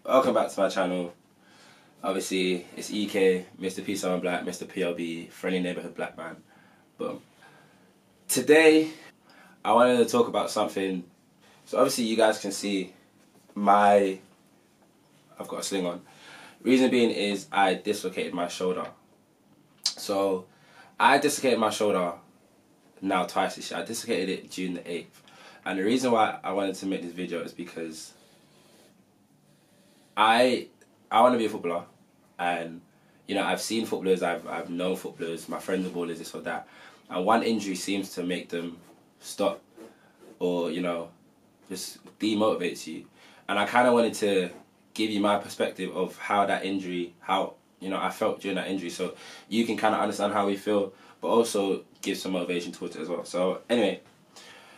Welcome back to my channel. Obviously, it's EK, Mr. Peace on Black, Mr. PLB, Friendly Neighborhood Black Man. Boom. Today, I wanted to talk about something. So obviously, you guys can see I've got a sling on. Reason being is I dislocated my shoulder. So I dislocated my shoulder now twice this year. I dislocated it June the 8th. And the reason why I wanted to make this video is because I want to be a footballer, and you know, I've seen footballers, I've known footballers, my friends are ballers, this or that, and one injury seems to make them stop, or you know, just demotivates you. And I kind of wanted to give you my perspective of how that injury, how you know I felt during that injury, so you can kind of understand how we feel, but also give some motivation towards it as well. So anyway,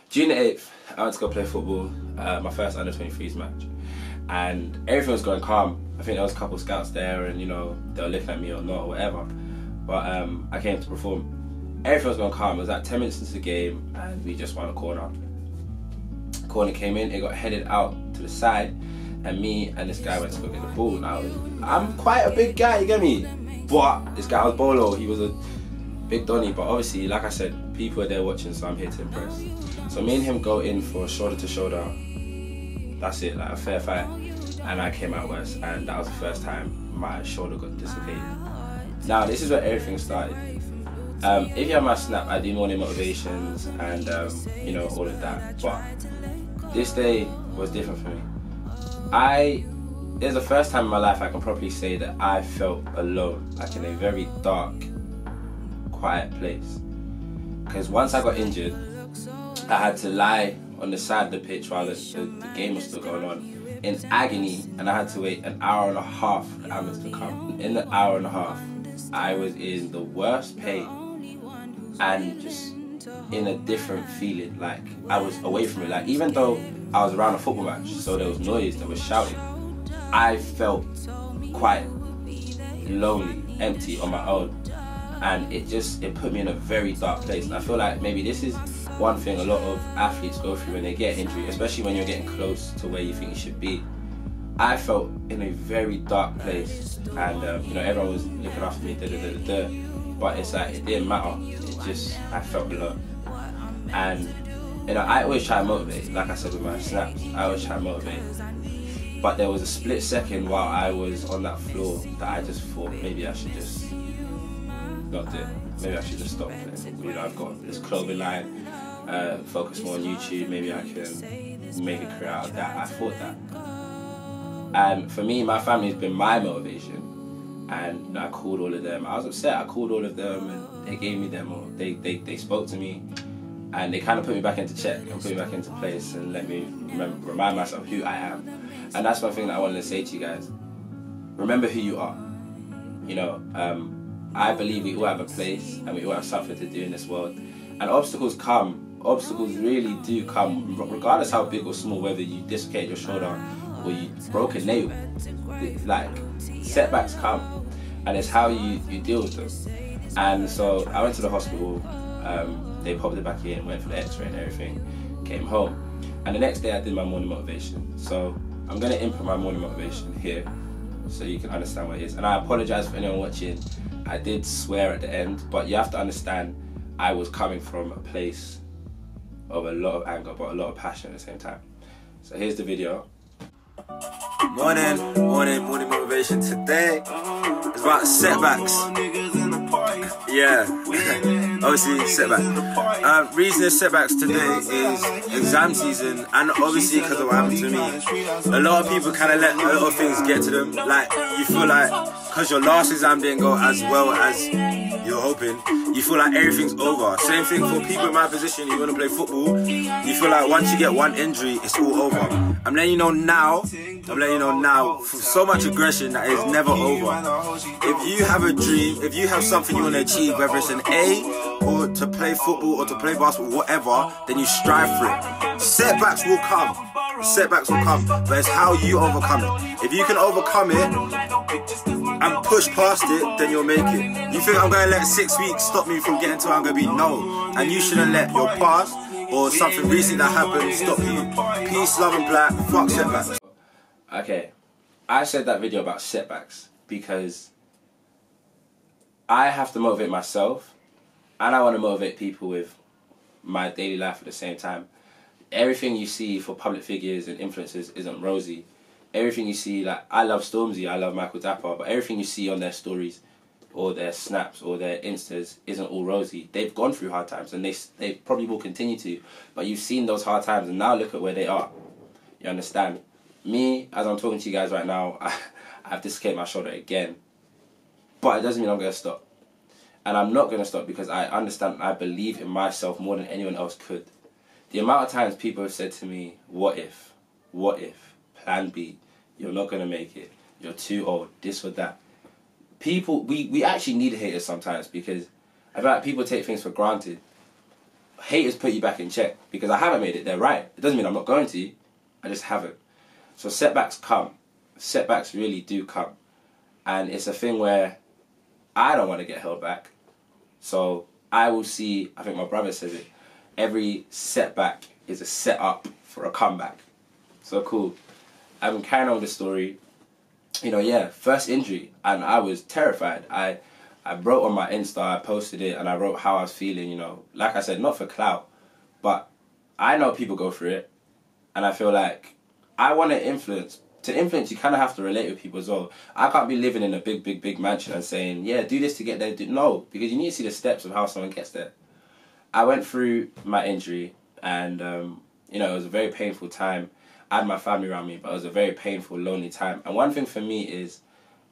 June the 8th, I went to go play football, my first under-23s match. And everything was going calm. I think there was a couple of scouts there, and you know, they were looking at me or not or whatever. But I came to perform. Everything was going calm. It was like 10 minutes into the game, and we just won a corner. Corner came in, it got headed out to the side, and me and this guy went to go get the ball. Now, I'm quite a big guy, you get me? But this guy was Bolo, he was a big Donny. But obviously, like I said, people are there watching, so I'm here to impress. So me and him go in for shoulder to shoulder. That's it, like a fair fight, and I came out worse, and that was the first time my shoulder got dislocated. Now this is where everything started. If you have my snap, I do morning motivations and you know, all of that, but this day was different for me. It's the first time in my life I can probably say that I felt alone, like in a very dark, quiet place. Because once I got injured, I had to lie on the side of the pitch while the game was still going on in agony, and I had to wait an hour and a half for the ambulance to come. In the hour and a half, I was in the worst pain and just in a different feeling, like I was away from it. Like even though I was around a football match, so there was noise, there was shouting, I felt quiet, lonely, empty on my own, and it put me in a very dark place. And I feel like maybe this is one thing a lot of athletes go through when they get injury, especially when you're getting close to where you think you should be. I felt in a very dark place, and you know, everyone was looking after me, but it's like it didn't matter. I felt alone. And you know, I always try to motivate, like I said with my snaps, I always try to motivate. But there was a split second while I was on that floor that I just thought maybe I should just not do it. Maybe I should just stop playing. You know, I've got this clothing line, focus more on YouTube, maybe I can make a career out of that. I thought that. And for me, my family has been my motivation. And you know, I called all of them. I was upset, I called all of them, and they gave me them, or they spoke to me, and they kind of put me back into check and put me back into place and let me remind myself who I am. And that's one thing that I wanted to say to you guys. Remember who you are. You know, I believe we all have a place and we all have something to do in this world. And obstacles come. Obstacles really do come, regardless how big or small, whether you dislocate your shoulder or you broke a nail. Like, setbacks come, and it's how you deal with them. And so I went to the hospital, they popped it back in, went for the x-ray and everything, came home. And the next day I did my morning motivation. So I'm going to input my morning motivation here so you can understand what it is. And I apologize for anyone watching. I did swear at the end, but you have to understand I was coming from a place of a lot of anger, but a lot of passion at the same time. So here's the video. Morning motivation. Today is about setbacks. Yeah, obviously setback. Reason is setbacks today is exam season, and obviously because of what happened to me, a lot of people kind of let a lot of things get to them. Like, you feel like because your last exam didn't go as well as you're hoping, you feel like everything's over. Same thing for people in my position. You want to play football, you feel like once you get one injury, it's all over. I'm letting you know now, for so much aggression that is never over. If you have a dream, if you have something you want to achieve, whether it's an A or to play football or to play basketball, whatever, then you strive for it. Setbacks will come. Setbacks will come, but it's how you overcome it. If you can overcome it and push past it, then you'll make it. You think I'm going to let 6 weeks stop me from getting to where I'm going to be? No. And you shouldn't let your past or something recent that happened stop you. Peace, love and black, fuck setbacks. Okay, I said that video about setbacks because I have to motivate myself, and I want to motivate people with my daily life at the same time. Everything you see for public figures and influencers isn't rosy. Everything you see, like, I love Stormzy, I love Michael Dapper, but everything you see on their stories or their snaps or their Instas isn't all rosy. They've gone through hard times, and they probably will continue to, but you've seen those hard times, and now look at where they are. You understand? Me, as I'm talking to you guys right now, I've dislocated my shoulder again, but it doesn't mean I'm going to stop. And I'm not going to stop because I understand and I believe in myself more than anyone else could. The amount of times people have said to me, what if, plan B, you're not going to make it, you're too old, this or that. People, we actually need haters sometimes, because I feel like people take things for granted. Haters put you back in check, because I haven't made it, they're right. It doesn't mean I'm not going to, I just haven't. So setbacks come. Setbacks really do come. And it's a thing where I don't want to get held back. So I will see, I think my brother says it, every setback is a setup for a comeback. So cool. I'm carrying on with the story. You know, yeah, first injury, and I was terrified. I wrote on my Insta, I posted it, and I wrote how I was feeling, you know. Like I said, not for clout, but I know people go through it, and I feel like I want to influence. To influence, you kind of have to relate with people as well. I can't be living in a big mansion and saying, yeah, do this to get there. No, because you need to see the steps of how someone gets there. I went through my injury, and, you know, it was a very painful time. I had my family around me, but it was a very painful, lonely time. And one thing for me is,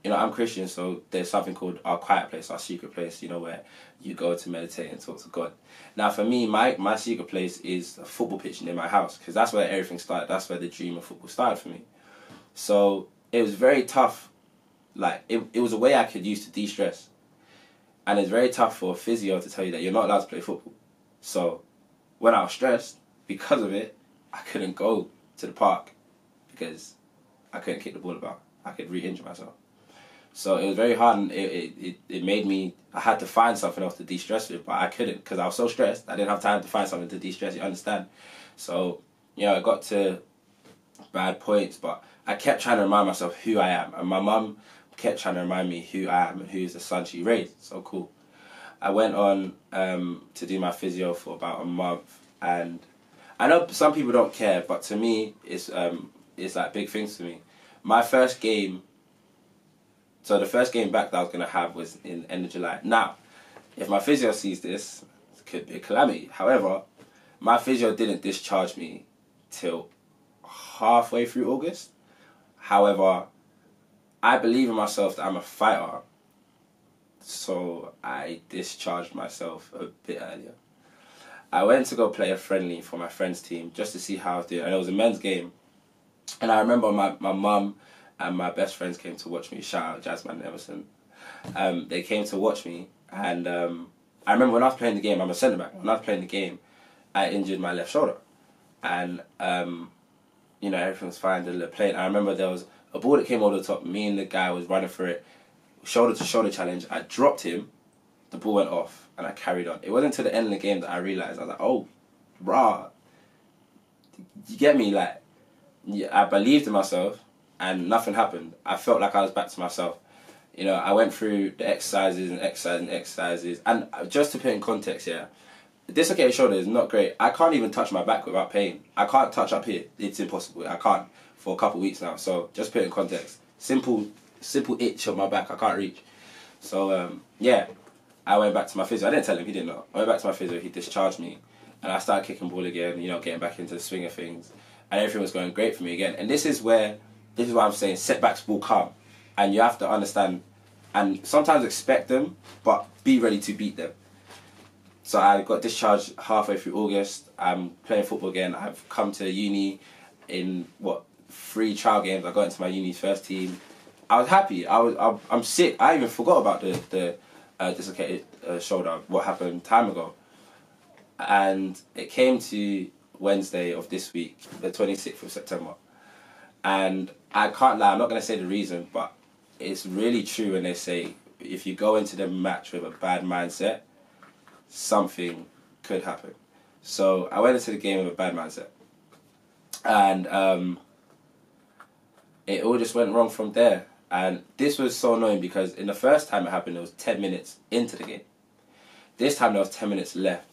you know, I'm Christian, so there's something called our quiet place, our secret place, you know, where you go to meditate and talk to God. Now, for me, my secret place is a football pitch near my house, because that's where everything started. That's where the dream of football started for me. So it was very tough. Like, it was a way I could use to de-stress. And it's very tough for a physio to tell you that you're not allowed to play football. So when I was stressed, because of it, I couldn't go to the park because I couldn't kick the ball about. I could re-injure myself. So it was very hard, and it made me, I had to find something else to de-stress with, but I couldn't because I was so stressed. I didn't have time to find something to de-stress, you understand? So, you know, it got to bad points, but I kept trying to remind myself who I am. And my mum kept trying to remind me who I am and who's the son she raised. So cool. I went on to do my physio for about a month, and I know some people don't care, but to me, it's like big things to me. My first game, so the first game back that I was going to have was in the end of July. Now, if my physio sees this, it could be a calamity. However, my physio didn't discharge me till halfway through August. However, I believe in myself that I'm a fighter, so I discharged myself a bit earlier. I went to go play a friendly for my friend's team just to see how I was doing, and it was a men's game. And I remember my mum and my best friends came to watch me. Shout out Jasmine and Emerson. They came to watch me, and I remember when I was playing the game, I'm a centre back. When I was playing the game, I injured my left shoulder, and you know, everything was fine. The play. I remember there was a ball that came over the top. Me and the guy was running for it, shoulder to shoulder challenge. I dropped him. The ball went off, and I carried on. It wasn't until the end of the game that I realised. I was like, oh, rah. You get me? Like, yeah, I believed in myself, and nothing happened. I felt like I was back to myself. You know, I went through the exercises and exercises. And just to put in context, yeah, dislocated shoulder is not great. I can't even touch my back without pain. I can't touch up here. It's impossible. I can't for a couple of weeks now. So just put it in context. Simple itch on my back. I can't reach. So, yeah. I went back to my physio. I didn't tell him, he didn't know. I went back to my physio, he discharged me, and I started kicking ball again, you know, getting back into the swing of things, and everything was going great for me again. And this is why I'm saying setbacks will come, and you have to understand, and sometimes expect them, but be ready to beat them. So I got discharged halfway through August. I'm playing football again. I've come to uni in, 3 trial games. I got into my uni's first team. I was happy. I'm sick. I even forgot about the dislocated shoulder, what happened time ago. And it came to Wednesday of this week, the 26th of September. And I can't lie, I'm not going to say the reason, but it's really true when they say if you go into the match with a bad mindset, something could happen. So I went into the game with a bad mindset. And it all just went wrong from there. And this was so annoying because in the first time it happened, it was 10 minutes into the game. This time there was 10 minutes left.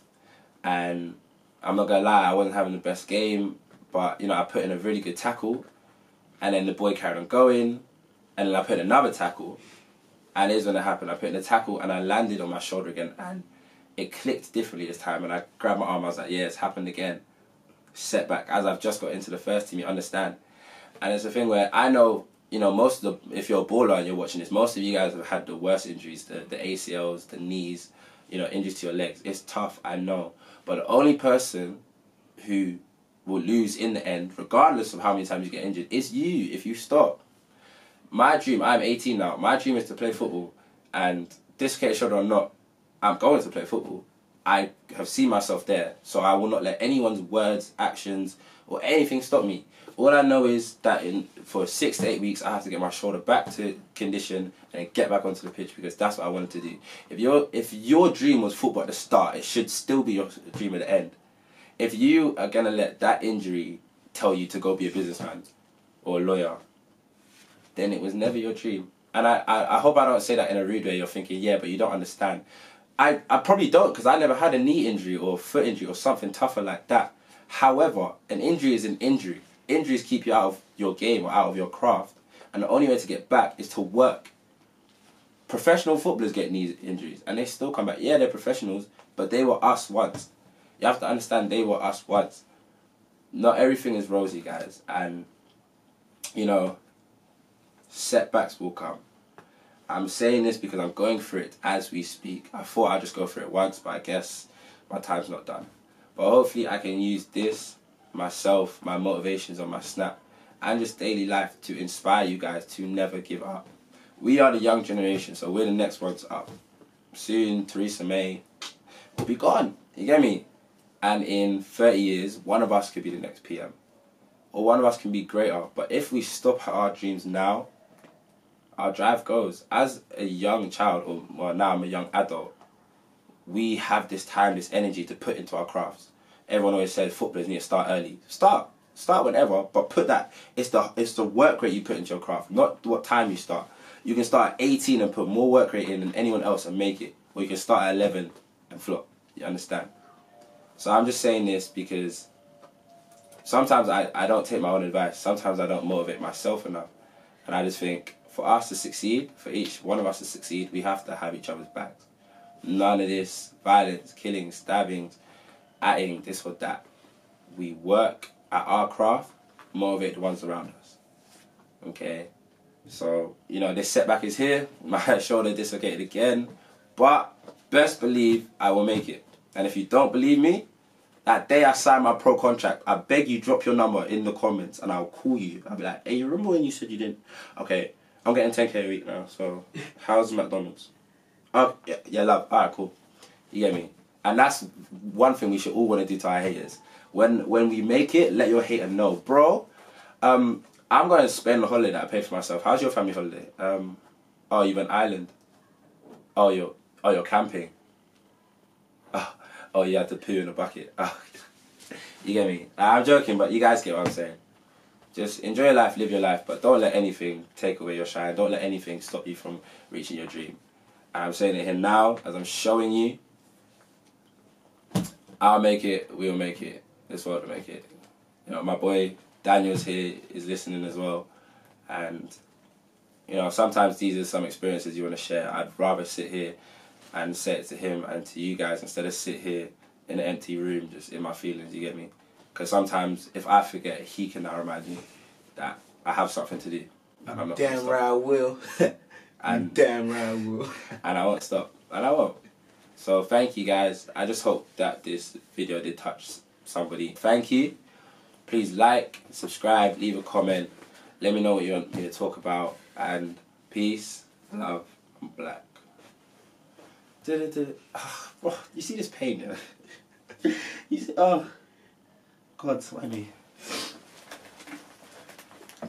And I'm not going to lie, I wasn't having the best game. But, you know, I put in a really good tackle. And then the boy carried on going. And then I put in another tackle. And here's when it happened. I put in a tackle and I landed on my shoulder again. And it clicked differently this time. And I grabbed my arm. I was like, yeah, it's happened again. Setback. As I've just got into the first team, you understand. And it's a thing where I know, you know, most of the, if you're a baller and you're watching this, most of you guys have had the worst injuries, the ACLs, the knees, you know, injuries to your legs. It's tough, I know. But the only person who will lose in the end, regardless of how many times you get injured, is you if you stop. My dream, I'm 18 now, my dream is to play football. And dislocated shoulder or not, I'm going to play football. I have seen myself there, so I will not let anyone's words, actions, or anything stop me. All I know is that for 6 to 8 weeks, I have to get my shoulder back to condition and get back onto the pitch because that's what I wanted to do. If your dream was football at the start, it should still be your dream at the end. If you are going to let that injury tell you to go be a businessman or a lawyer, then it was never your dream. And I hope I don't say that in a rude way. You're thinking, yeah, but you don't understand. I probably don't because I never had a knee injury or a foot injury or something tougher like that. However, an injury is an injury. Injuries keep you out of your game or out of your craft. And the only way to get back is to work. Professional footballers get knee injuries and they still come back. Yeah, they're professionals, but they were us once. You have to understand they were us once. Not everything is rosy, guys. And, you know, setbacks will come. I'm saying this because I'm going through it as we speak. I thought I'd just go through it once, but I guess my time's not done. But hopefully I can use this, myself, my motivations on my snap, and just daily life to inspire you guys to never give up. We are the young generation, so we're the next ones up. Soon, Theresa May will be gone. You get me? And in 30 years, one of us could be the next PM. Or one of us can be greater. But if we stop at our dreams now, our drive goes. As a young child, or well, now I'm a young adult, we have this time, this energy to put into our crafts. Everyone always says footballers need to start early. Start whenever, but put that, it's the work rate you put into your craft, not what time you start. You can start at 18 and put more work rate in than anyone else and make it. Or you can start at 11 and flop. You understand? So I'm just saying this because sometimes I don't take my own advice. Sometimes I don't motivate myself enough. And I just think for us to succeed, for each one of us to succeed, we have to have each other's backs. None of this violence, killing, stabbings, atting, this or that. We work at our craft, motivate the ones around us. Okay? So, you know, this setback is here. My shoulder dislocated again. But best believe I will make it. And if you don't believe me, that day I signed my pro contract, I beg you drop your number in the comments and I'll call you. I'll be like, hey, you remember when you said you didn't? Okay, I'm getting 10k a week now, so how's McDonald's? Oh, yeah, love. Alright, cool. You get me? And that's one thing we should all want to do to our haters. When we make it, let your hater know. Bro, I'm going to spend a holiday that I pay for myself. How's your family holiday? Oh, you went Ireland. Oh, you're camping. Oh, you had to poo in a bucket. Oh. You get me? I'm joking, but you guys get what I'm saying. Just enjoy your life, live your life, but don't let anything take away your shine. Don't let anything stop you from reaching your dream. And I'm saying it here now, as I'm showing you, I'll make it, we'll make it, this world will make it. You know, my boy Daniel's here, is listening as well. And, you know, sometimes these are some experiences you want to share. I'd rather sit here and say it to him and to you guys instead of sit here in an empty room just in my feelings, you get me? Because sometimes if I forget, he can now remind me that I have something to do. And I'm not damn right I will. And damn right I will. And I won't stop. And I won't. So thank you guys. I just hope that this video did touch somebody. Thank you. Please like, subscribe, leave a comment. Let me know what you want me to talk about. And peace, love, and black. Oh, you see this pain, yeah? You see, oh, God, why me? I'm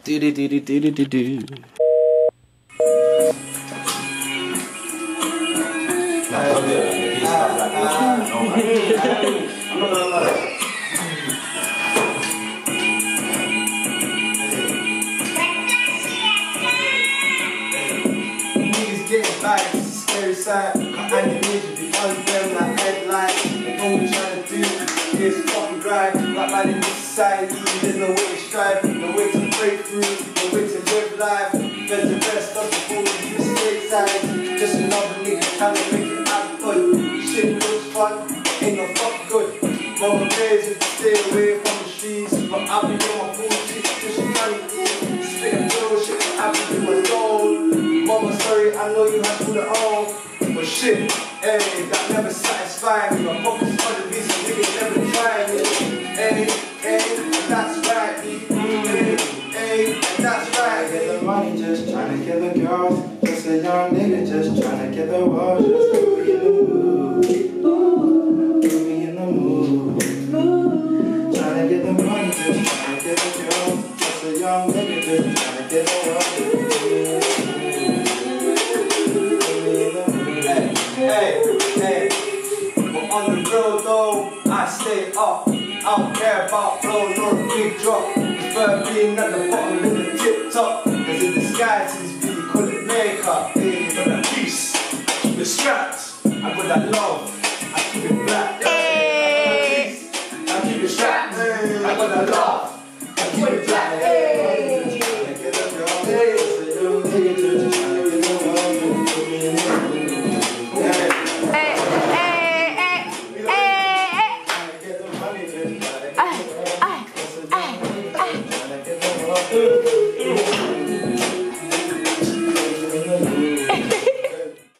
not gonna lie. sight. And you need to be on them like headlights. And all we're trying to do is fucking grind. Like man in this society, there's no way to strive, no way to break through, no way to live life. There's the best of the fool, you straight side. Just another nigga trying to make it out good. Shit looks fun, ain't no fucking good. Mama prays to stay away from the streets, but I'll be on my bullshit, just trying to eat. Spitting bullshit, I'll be in my zone. Mama, sorry, I know you have to do it all. But shit, hey, that never satisfied me. My pockets for the reason niggas never tried it. Hey, hey, that's right, hey, hey, that's right. Get the money, just trying to get the girls. Just a young nigga, just trying to get the world. Just put me in the mood. Put me in the mood. Trying to get the money, just trying to get the girls. Just a young nigga, just trying to get the world. Hey, but on the road though, I stay up. I don't care about flow, no big drop. Prefer being at the bottom than the tip top. Cause in the sky to this beat, call it makeup. Hey, got that peace, I keep it strapped. I got that love, I keep it black. I keep it strapped, I got that love.